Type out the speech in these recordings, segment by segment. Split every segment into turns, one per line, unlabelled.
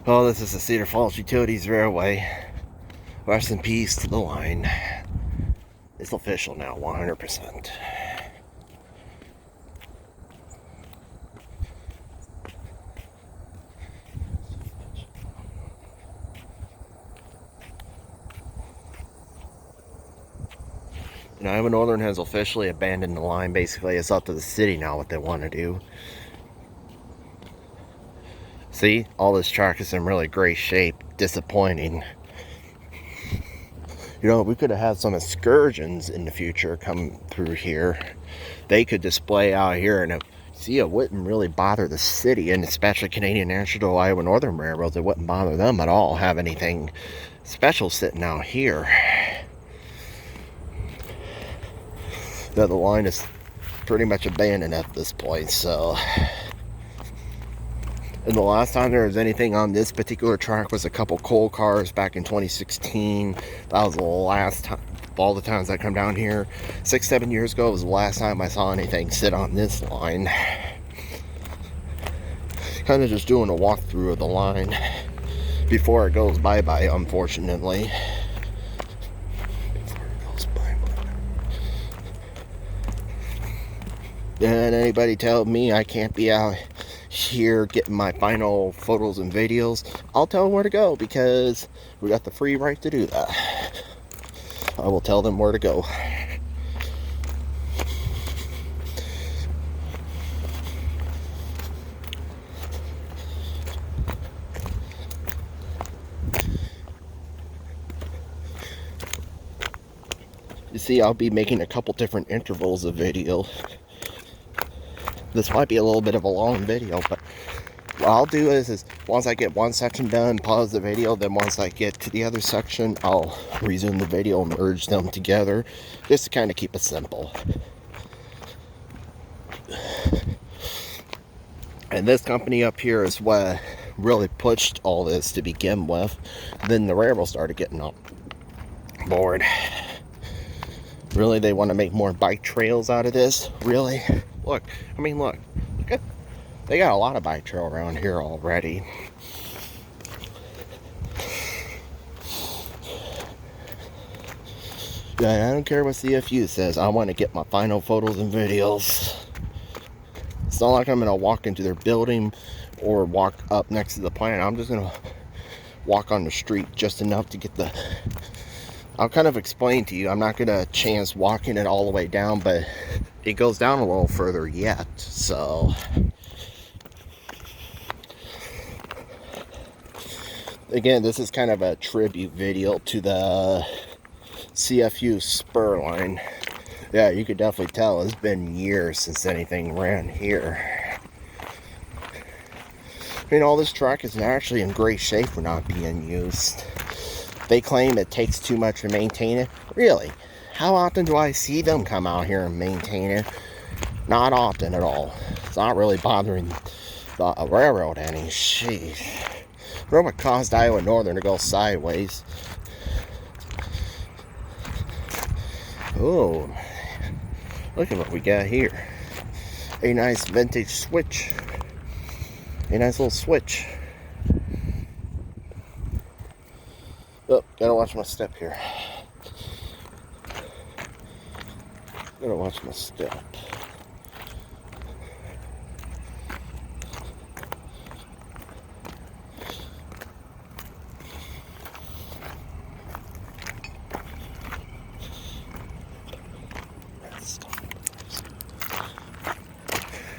Oh, this is the Cedar Falls Utilities Railway. Rest in peace to the line. It's official now, 100%. Iowa Northern has officially abandoned the line. Basically, it's up to the city now what they want to do. See, all this track is in really great shape. Disappointing. You know, we could have had some excursions in the future come through here. They could display out here, and it wouldn't really bother the city, and especially Canadian National Iowa Northern Railroads. It wouldn't bother them at all have anything special sitting out here. Now, the line is pretty much abandoned at this point, so. And the last time there was anything on this particular track was a couple coal cars back in 2016. That was the last time. All the times I come down here, 6-7 years ago, was the last time I saw anything sit on this line. Kind of just doing a walkthrough of the line before it goes bye-bye, unfortunately. And anybody tell me I can't be out here getting my final photos and videos, I'll tell them where to go, because we got the free right to do that. I will tell them where to go. You see, I'll be making a couple different intervals of video. This might be a little bit of a long video, but what I'll do is once I get one section done, pause the video, then once I get to the other section, I'll resume the video and merge them together, just to kind of keep it simple. And this company up here is what really pushed all this to begin with. Then the railroad started getting on board. Really, they want to make more bike trails out of this? Really? Look, look. They got a lot of bike trail around here already. Yeah, I don't care what CFU says. I want to get my final photos and videos. It's not like I'm going to walk into their building or walk up next to the plant. I'm just going to walk on the street just enough to get the... I'll kind of explain to you. I'm not going to chance walking it all the way down, but it goes down a little further yet, so. Again, this is kind of a tribute video to the CFU Spur line. Yeah, you could definitely tell it's been years since anything ran here. I mean, all this track is actually in great shape for not being used. They claim it takes too much to maintain it. Really? How often do I see them come out here and maintain it? Not often at all. It's not really bothering the railroad any. Jeez. I wonder what caused Iowa Northern to go sideways. Oh, look at what we got here. A nice vintage switch. A nice little switch. Oh, gotta watch my step here. Gotta watch my step.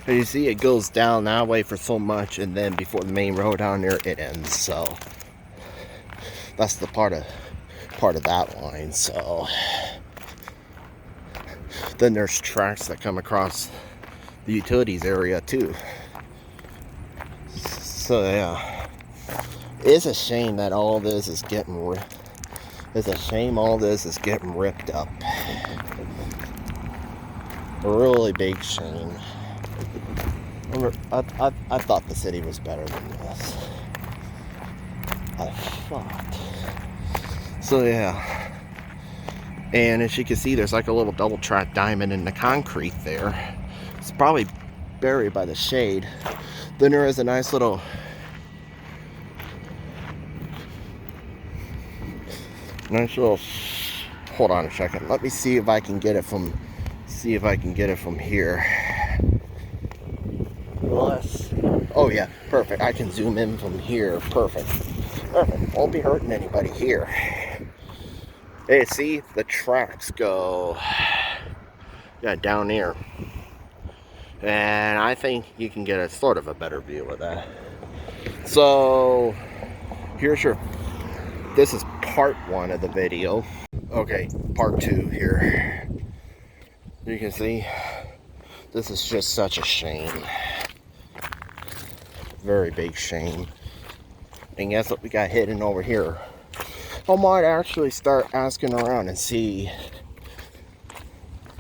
And you see, it goes down that way for so much, and then before the main road down there, it ends. So that's the part of that line. So then there's tracks that come across the utilities area too. So yeah, it's a shame that all this is getting it's a shame all this is getting ripped up. A really big shame. I thought the city was better than this. I thought. So yeah. And as you can see, there's like a little double track diamond in the concrete there. It's probably buried by the shade. Then there is a nice little Nice little. Hold on a second. Let me see if I can get it from. See if I can get it from here. Let's. Oh yeah, perfect. I can zoom in from here. Perfect. Perfect. Won't be hurting anybody here. Hey, see the tracks go. Yeah, down here. And I think you can get a sort of a better view of that. So here's your. This is part 1 of the video. Okay, part 2 here. You can see this is just such a shame. Very big shame. And guess what we got hidden over here? I might actually start asking around and see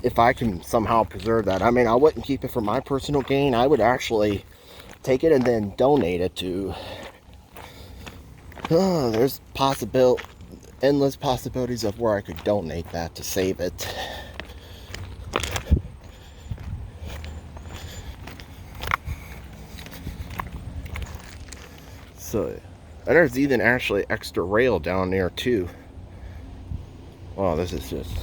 if I can somehow preserve that. I mean, I wouldn't keep it for my personal gain. I would actually take it and then donate it to. Oh, there's endless possibilities of where I could donate that to save it. So, and there's even actually extra rail down there too. Wow, this is just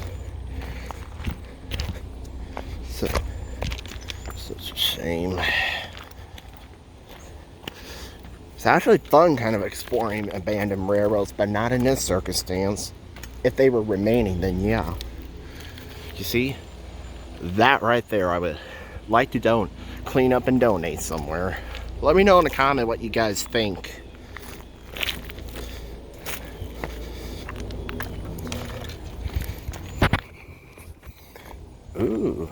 such a shame. It's actually fun kind of exploring abandoned railroads, but not in this circumstance. If they were remaining, then yeah. You see? That right there, I would like to clean up and donate somewhere. Let me know in the comment what you guys think. Ooh.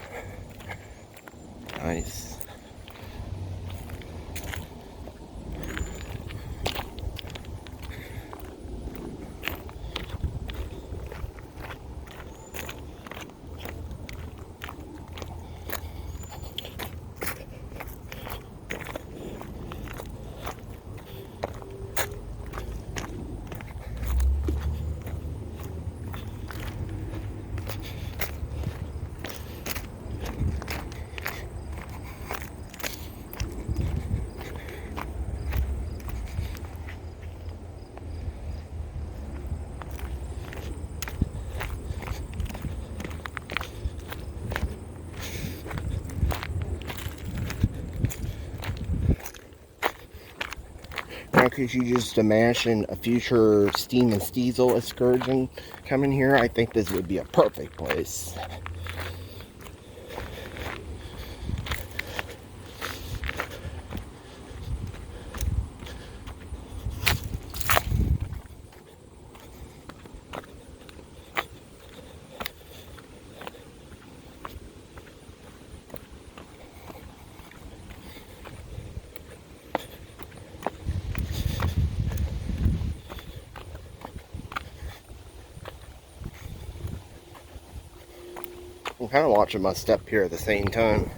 Nice. Now, could you just imagine a future steam and diesel excursion coming here? I think this would be a perfect place. I'm kind of watching my step here at the same time.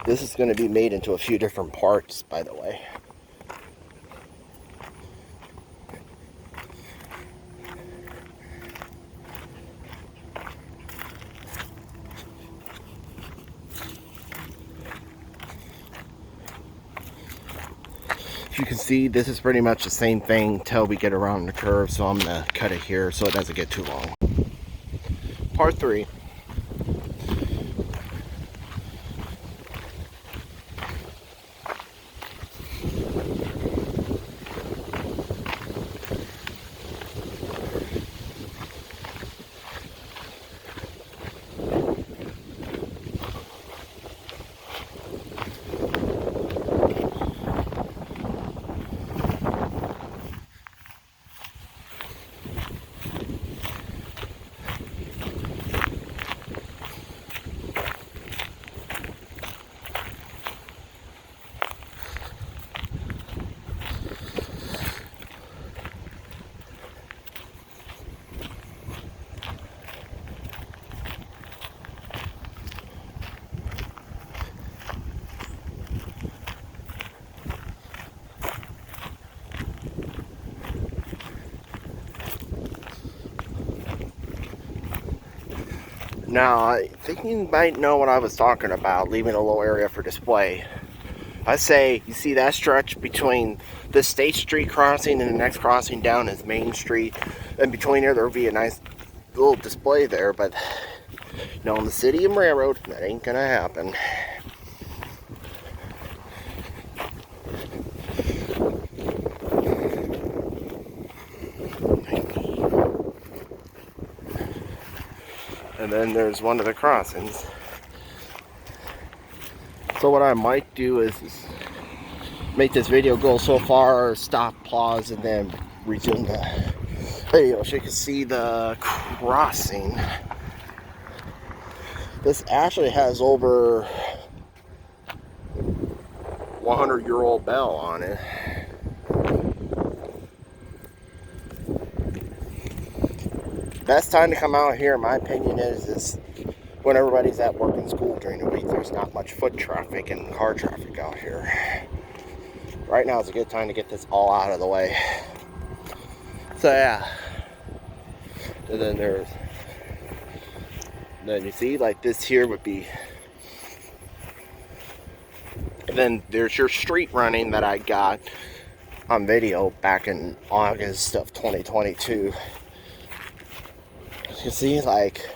This is going to be made into a few different parts, by the way. As you can see, this is pretty much the same thing till we get around the curve, so I'm going to cut it here so it doesn't get too long. Part 3. Now, I think you might know what I was talking about, leaving a low area for display. I say, you see that stretch between the State Street crossing and the next crossing down is Main Street. And between there will be a nice little display there, but you know, in the city and railroad, that ain't gonna happen. And then there's one of the crossings. So what I might do is make this video go so far, stop, pause, and then resume the video so you can see the crossing. This actually has over 100-year-old bell on it. Best time to come out here, in my opinion, is when everybody's at work and school during the week. There's not much foot traffic and car traffic out here. Right now is a good time to get this all out of the way. So yeah. And then you see, like, this here would be, and then there's your street running that I got on video back in August of 2022. You see, like,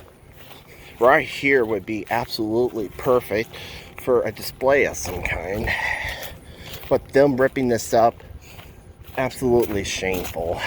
right here would be absolutely perfect for a display of some kind. But them ripping this up, absolutely shameful.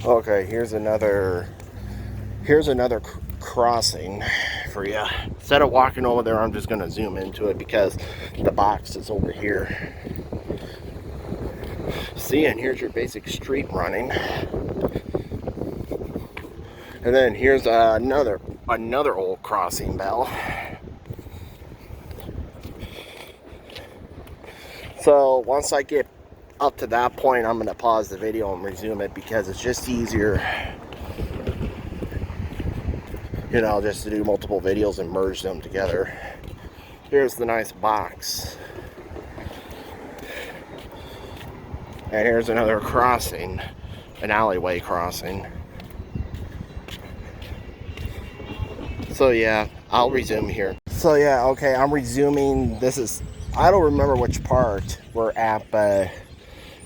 Okay, here's another crossing for you. Instead of walking over there, I'm just gonna zoom into it because the box is over here. See, and here's your basic street running. And then here's another old crossing bell. So once I get up to that point, I'm going to pause the video and resume it because it's just easier, you know, just to do multiple videos and merge them together. Here's the nice box. And here's another crossing, an alleyway crossing. So yeah, I'll resume here. So yeah, okay, I'm resuming. This is, I don't remember which part we're at, but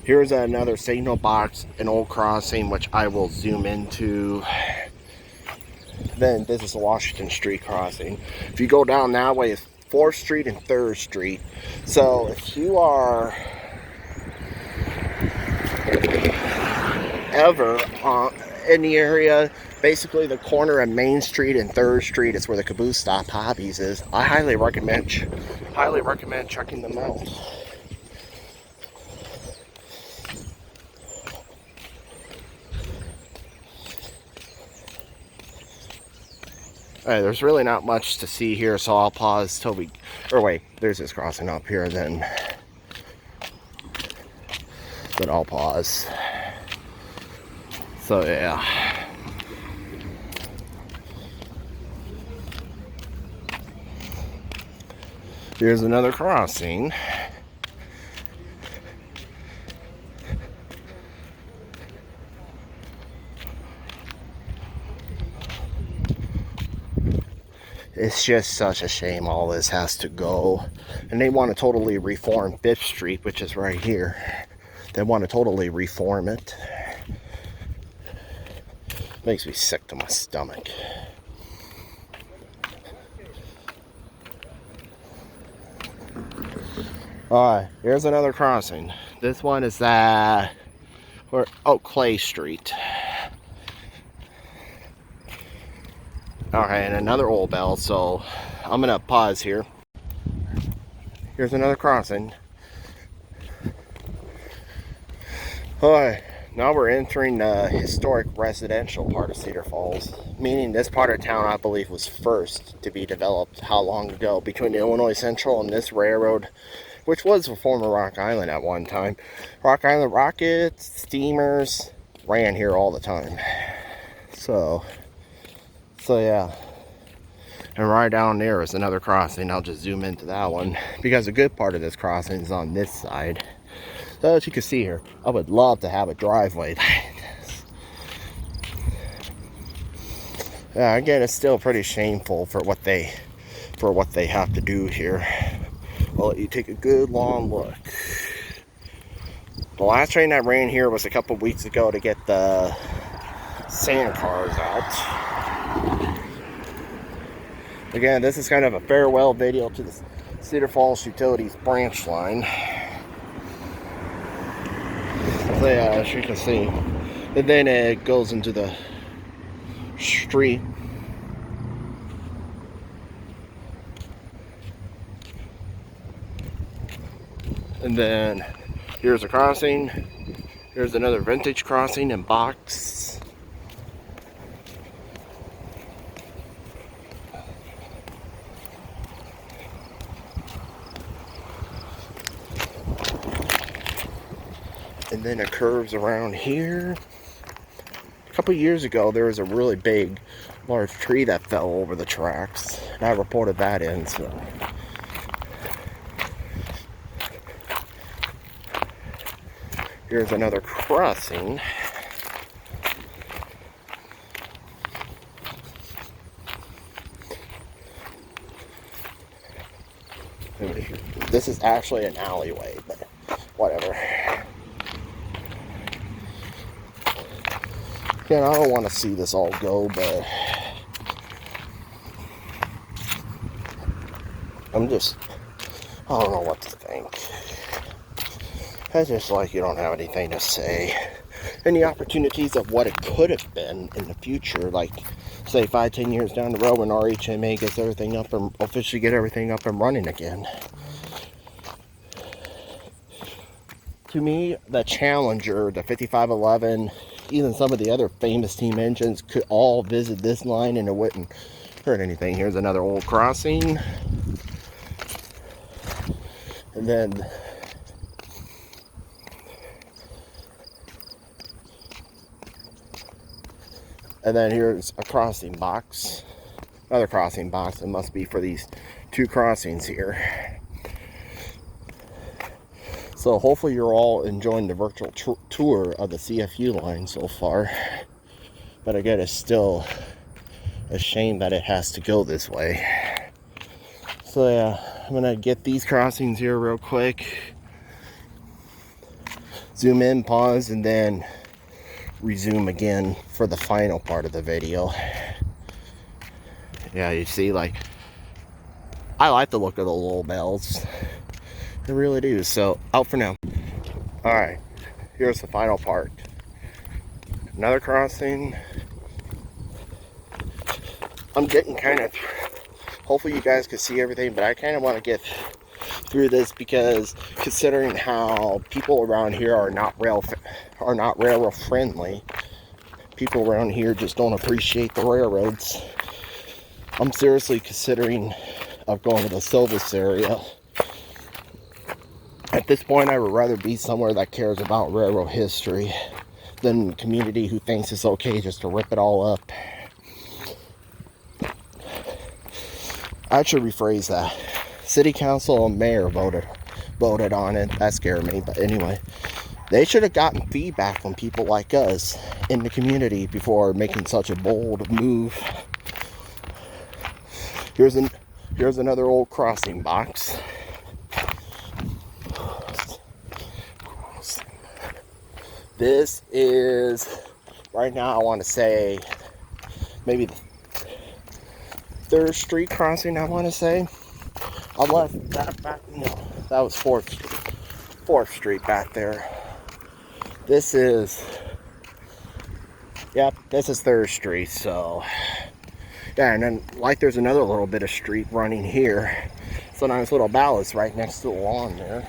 here's another signal box, an old crossing, which I will zoom into. Then this is the Washington Street crossing. If you go down that way, it's 4th Street and 3rd Street. So if you are ever in the area, basically the corner of Main Street and 3rd Street is where the Caboose Stop Hobbies is. I highly recommend checking them out. Alright, there's really not much to see here, so I'll pause till we, or wait, there's this crossing up here then. But I'll pause. So yeah. Here's another crossing. It's just such a shame all this has to go. And they want to totally reform 5th Street, which is right here. They want to totally reform it. Makes me sick to my stomach. Alright, here's another crossing. This one is Clay Street. Okay, and another old bell, so I'm gonna pause here. Here's another crossing. Alright, now we're entering the historic residential part of Cedar Falls, meaning this part of town I believe was first to be developed how long ago, between Illinois Central and this railroad, which was a former Rock Island at one time. Rock Island rockets, steamers ran here all the time. So yeah. And right down there is another crossing. I'll just zoom into that one because a good part of this crossing is on this side. So as you can see here, I would love to have a driveway like this. Yeah, again, it's still pretty shameful for what they have to do here. I'll let you take a good long look. The last train that ran here was a couple weeks ago to get the sand cars out. Again, this is kind of a farewell video to the Cedar Falls Utilities branch line. So yeah, as you can see, and then it goes into the street. And then here's a crossing. Here's another vintage crossing and box. And then it curves around here. A couple years ago, there was a really big, large tree that fell over the tracks. And I reported that in, so. Here's another crossing. This is actually an alleyway, but whatever. Again, I don't want to see this all go, but I don't know what to think. I just like you don't have anything to say. And the opportunities of what it could have been in the future, like say 5-10 years down the road when RHMA gets everything up and officially get everything up and running again. To me, the Challenger, the 5511, even some of the other famous team engines could all visit this line and it wouldn't hurt anything. Here's another old crossing. And then here's a crossing box. Another crossing box. It must be for these two crossings here. So hopefully you're all enjoying the virtual tour of the CFU line so far. But again, it's still a shame that it has to go this way. So yeah, I'm gonna get these crossings here real quick. Zoom in, pause, and then resume again for the final part of the video. Yeah, you see, like, I like the look of the little bells. I really do. So, out for now. Alright, here's the final part. Another crossing. I'm getting kind of, hopefully you guys can see everything, but I kind of want to get through this because considering how people around here are not railroad friendly, people around here just don't appreciate the railroads. I'm seriously considering of going to the Silvis area. At this point, I would rather be somewhere that cares about railroad history than a community who thinks it's okay just to rip it all up. I should rephrase that. City council and mayor voted on it. That scared me, but anyway. They should have gotten feedback from people like us in the community before making such a bold move. Here's another old crossing box. This is, right now I want to say, maybe the 3rd Street crossing, I want to say. I left that back, no, that was 4th Street back there. This is, yep, this is 3rd Street, so, yeah, and then, like, there's another little bit of street running here. It's a nice little ballast right next to the lawn there.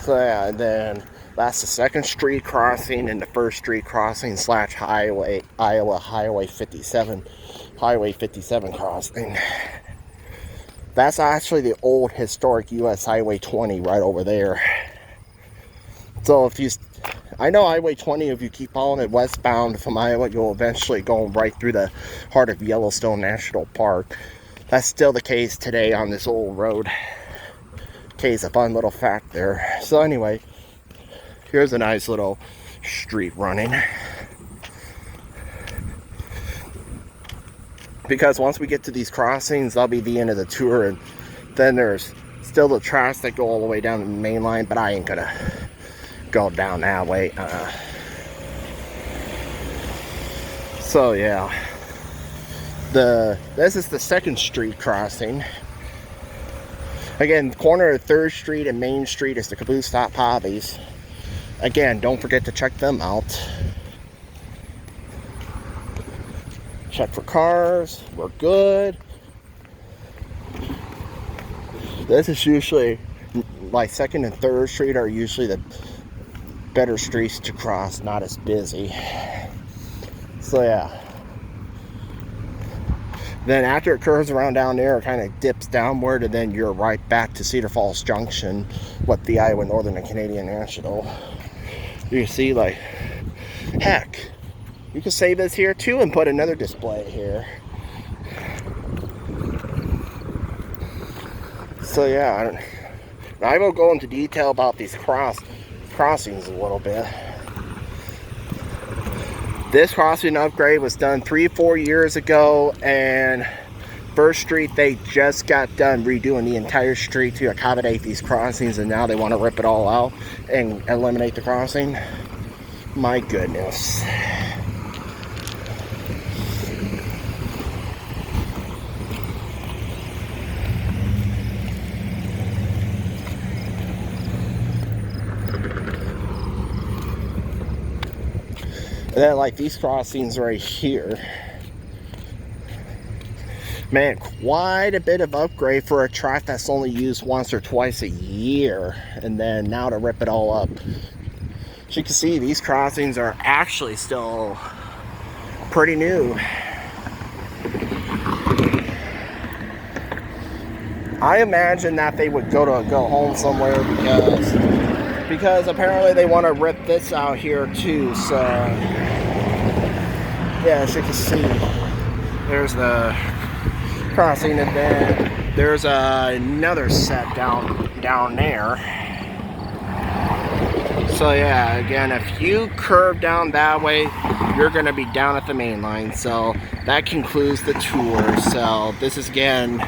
So yeah, and then that's the second street crossing and the first street crossing / highway, Iowa Highway 57 crossing. That's actually the old historic US Highway 20 right over there. So if you, I know Highway 20, if you keep following it westbound from Iowa, you'll eventually go right through the heart of Yellowstone National Park. That's still the case today on this old road. Case a fun little fact there. So anyway, here's a nice little street running. Because once we get to these crossings, that'll be the end of the tour, and then there's still the tracks that go all the way down to the main line, but I ain't gonna go down that way. So yeah, this is the second street crossing. Again, corner of 3rd Street and Main Street is the Caboose Stop Hobbies. Again, don't forget to check them out. Check for cars. We're good. This is usually, like 2nd and 3rd Street are usually the better streets to cross, not as busy. So yeah. Then after it curves around down there, it kind of dips downward, and then you're right back to Cedar Falls Junction, what the Iowa Northern and Canadian National. You see, like, heck, you could save this here too and put another display here. So yeah, I will go into detail about these crossings a little bit. This crossing upgrade was done 3-4 years ago, and 1st Street, they just got done redoing the entire street to accommodate these crossings, and now they want to rip it all out and eliminate the crossing. My goodness. And then like these crossings right here, man, quite a bit of upgrade for a track that's only used once or twice a year. And then now to rip it all up. As you can see, these crossings are actually still pretty new. I imagine that they would go home somewhere because apparently they want to rip this out here too. So yeah, as you can see, there's the crossing, and then there's another set down there. So yeah, again, if you curve down that way, you're going to be down at the main line. So that concludes the tour. So this is again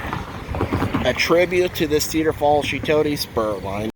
a tribute to the Cedar Falls Utility Spur line.